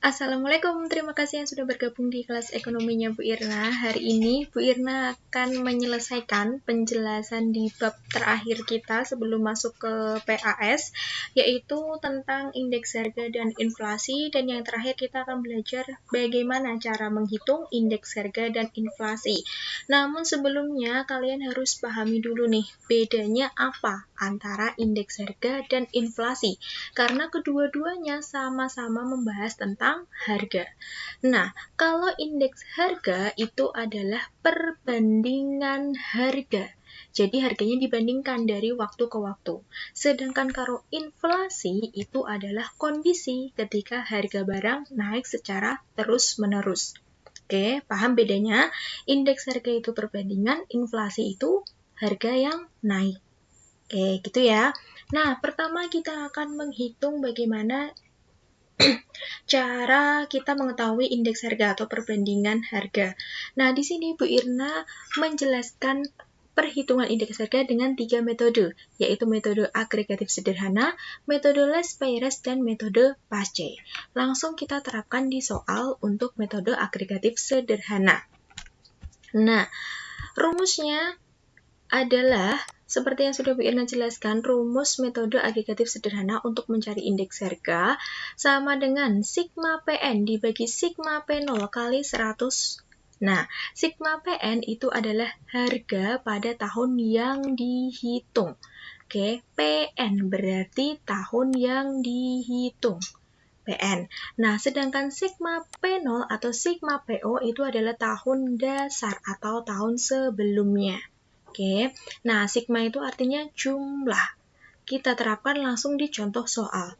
Assalamualaikum, terima kasih yang sudah bergabung di kelas ekonominya Bu Irna. Hari ini Bu Irna akan menyelesaikan penjelasan di bab terakhir kita sebelum masuk ke PAS, yaitu tentang indeks harga dan inflasi, dan yang terakhir kita akan belajar bagaimana cara menghitung indeks harga dan inflasi. Namun sebelumnya kalian harus pahami dulu nih, bedanya apa antara indeks harga dan inflasi, karena kedua-duanya sama-sama membahas tentang harga. Nah, kalau indeks harga itu adalah perbandingan harga. Jadi harganya dibandingkan dari waktu ke waktu. Sedangkan kalau inflasi itu adalah kondisi ketika harga barang naik secara terus-menerus. Oke, paham bedanya? Indeks harga itu perbandingan, inflasi itu harga yang naik. Oke, gitu ya. Nah, pertama kita akan menghitung bagaimana cara kita mengetahui indeks harga atau perbandingan harga. Nah, di sini Bu Irna menjelaskan perhitungan indeks harga dengan 3 metode, yaitu metode agregatif sederhana, metode less Payres, dan metode Pace. Langsung kita terapkan di soal untuk metode agregatif sederhana. Nah, rumusnya adalah seperti yang sudah Bu Irna jelaskan, rumus metode agregatif sederhana untuk mencari indeks harga sama dengan sigma PN dibagi sigma P0 kali 100. Nah, sigma PN itu adalah harga pada tahun yang dihitung. Oke, PN berarti tahun yang dihitung. PN. Nah, sedangkan sigma P0 atau sigma PO itu adalah tahun dasar atau tahun sebelumnya. Oke, nah sigma itu artinya jumlah. Kita terapkan langsung di contoh soal.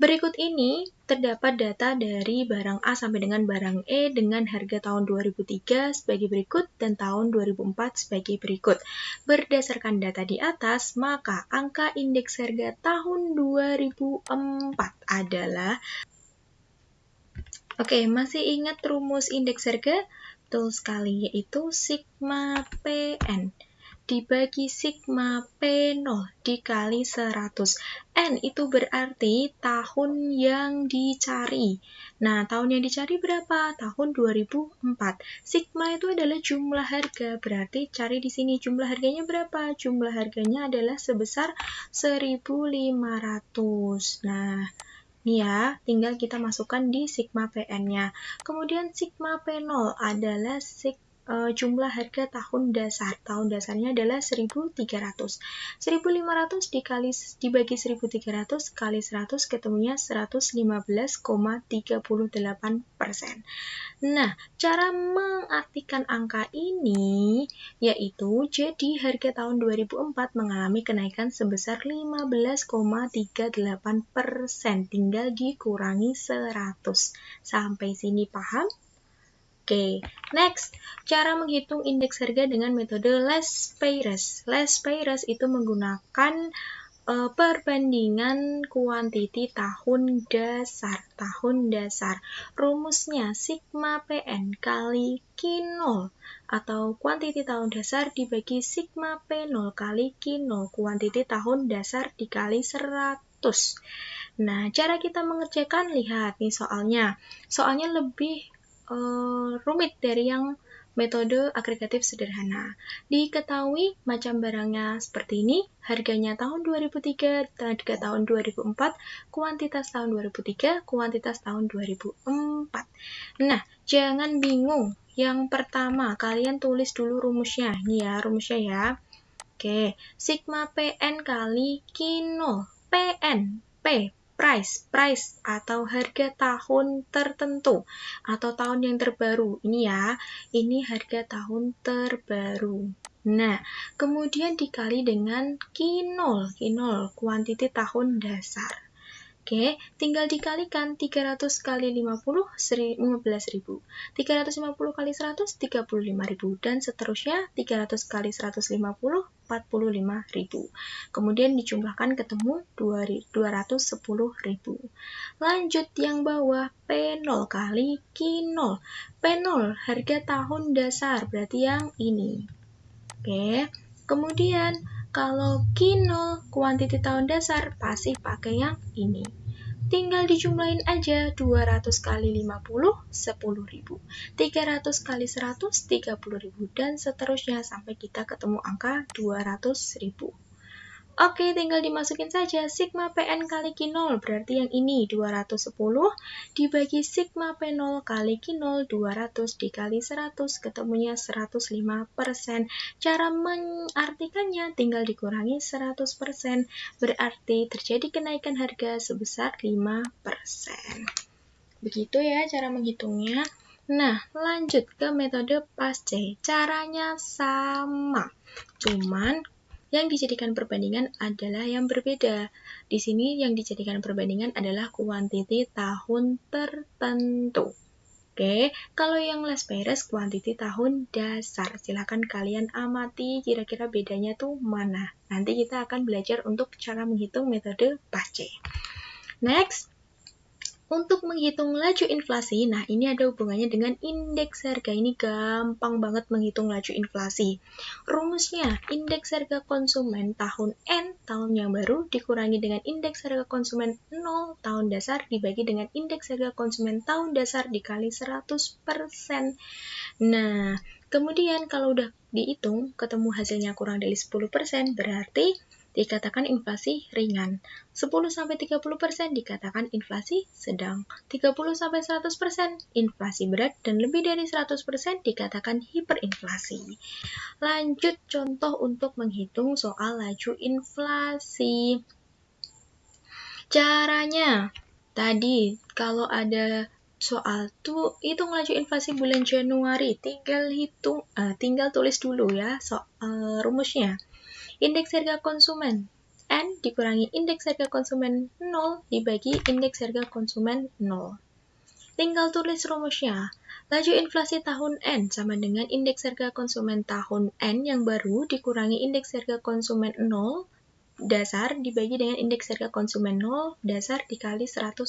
Berikut ini terdapat data dari barang A sampai dengan barang E dengan harga tahun 2003 sebagai berikut dan tahun 2004 sebagai berikut. Berdasarkan data di atas, maka angka indeks harga tahun 2004 adalah... Oke, masih ingat rumus indeks harga? Betul sekali, yaitu sigma PN dibagi sigma P0 dikali 100. N itu berarti tahun yang dicari. Nah, tahun yang dicari berapa? Tahun 2004. Sigma itu adalah jumlah harga, berarti cari di sini jumlah harganya berapa? Jumlah harganya adalah sebesar 1.500. Nah, ini ya, tinggal kita masukkan di sigma PN-nya. Kemudian sigma P0 adalah jumlah harga tahun dasar. Tahun dasarnya adalah 1.300. 1.500 dibagi 1.300 kali 100 ketemunya 115,38%. Nah, cara mengartikan angka ini yaitu jadi harga tahun 2004 mengalami kenaikan sebesar 15,38%. Tinggal dikurangi 100. Sampai sini paham? Oke, next, cara menghitung indeks harga dengan metode less Payres. Less Payres itu menggunakan perbandingan kuantiti tahun dasar. Rumusnya sigma PN kali Q0 atau kuantiti tahun dasar dibagi sigma P0 kali Q0 kuantiti tahun dasar dikali 100. Nah, cara kita mengerjakan, lihat nih soalnya. Soalnya lebih rumit dari yang metode agregatif sederhana. Diketahui macam barangnya seperti ini, harganya tahun 2003, harga tahun 2004, kuantitas tahun 2003, kuantitas tahun 2004. Nah, jangan bingung. Yang pertama, kalian tulis dulu rumusnya. Ini ya, rumusnya ya. Oke, sigma PN kali Q0. PN, P, price atau harga tahun tertentu atau tahun yang terbaru. Ini ya, ini harga tahun terbaru. Nah, kemudian dikali dengan Q0, kuantiti tahun dasar. Oke, tinggal dikalikan 300 kali 50, 15.000. 350 kali 100, 35.000. Dan seterusnya, 300 kali 150, 45.000. Kemudian dijumlahkan ketemu 210.000. Lanjut yang bawah, P0 kali Q0. P0 harga tahun dasar, berarti yang ini. Oke, kemudian kalau Q0 kuantiti tahun dasar, pasti pakai yang ini. tinggal dijumlahin aja. 200 kali 50, 10.000. 300 kali 100, 30.000. Dan seterusnya sampai kita ketemu angka 200.000. Oke, tinggal dimasukin saja sigma PN kali Q0, berarti yang ini 210 dibagi sigma P0 kali Q0, 200 dikali 100, ketemunya 105%. Cara mengartikannya tinggal dikurangi 100%, berarti terjadi kenaikan harga sebesar 5%. Begitu ya cara menghitungnya. Nah, lanjut ke metode PASC. Caranya sama, cuman yang dijadikan perbandingan adalah yang berbeda. Di sini yang dijadikan perbandingan adalah kuantiti tahun tertentu. Oke, kalau yang les beres kuantiti tahun dasar. Silahkan kalian amati kira-kira bedanya tuh mana. Nanti kita akan belajar untuk cara menghitung metode PASC. Next. Untuk menghitung laju inflasi, nah ini ada hubungannya dengan indeks harga. Ini gampang banget menghitung laju inflasi. Rumusnya, indeks harga konsumen tahun N, tahun yang baru, dikurangi dengan indeks harga konsumen 0, tahun dasar, dibagi dengan indeks harga konsumen tahun dasar dikali 100%. Nah, kemudian kalau udah dihitung, ketemu hasilnya kurang dari 10%, berarti dikatakan inflasi ringan. 10-30% dikatakan inflasi sedang. 30-100% inflasi berat, dan lebih dari 100% dikatakan hiperinflasi. Lanjut contoh untuk menghitung soal laju inflasi. Caranya, tadi kalau ada soal tuh hitung laju inflasi bulan Januari, tinggal tulis dulu ya soal rumusnya. Indeks harga konsumen N dikurangi indeks harga konsumen 0 dibagi indeks harga konsumen 0. Tinggal tulis rumusnya. Laju inflasi tahun N sama dengan indeks harga konsumen tahun N yang baru dikurangi indeks harga konsumen 0 dasar dibagi dengan indeks harga konsumen 0 dasar dikali 100%.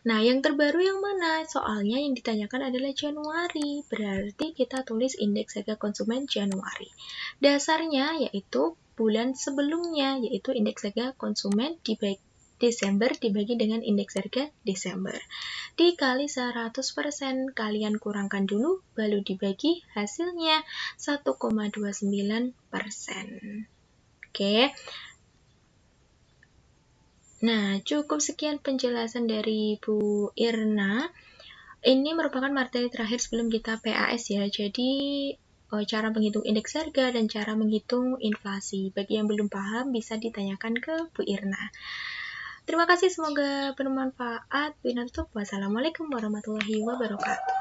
Nah, yang terbaru yang mana? Soalnya yang ditanyakan adalah Januari, berarti kita tulis indeks harga konsumen Januari. Dasarnya yaitu bulan sebelumnya, yaitu indeks harga konsumen dibagi Desember dibagi dengan indeks harga Desember. Dikali 100%, kalian kurangkan dulu, baru dibagi hasilnya 1,29%. Oke. Nah, cukup sekian penjelasan dari Bu Irna. Ini merupakan materi terakhir sebelum kita PAS ya. Jadi, cara menghitung indeks harga dan cara menghitung inflasi. Bagi yang belum paham, bisa ditanyakan ke Bu Irna. Terima kasih, semoga bermanfaat. Wassalamualaikum warahmatullahi wabarakatuh.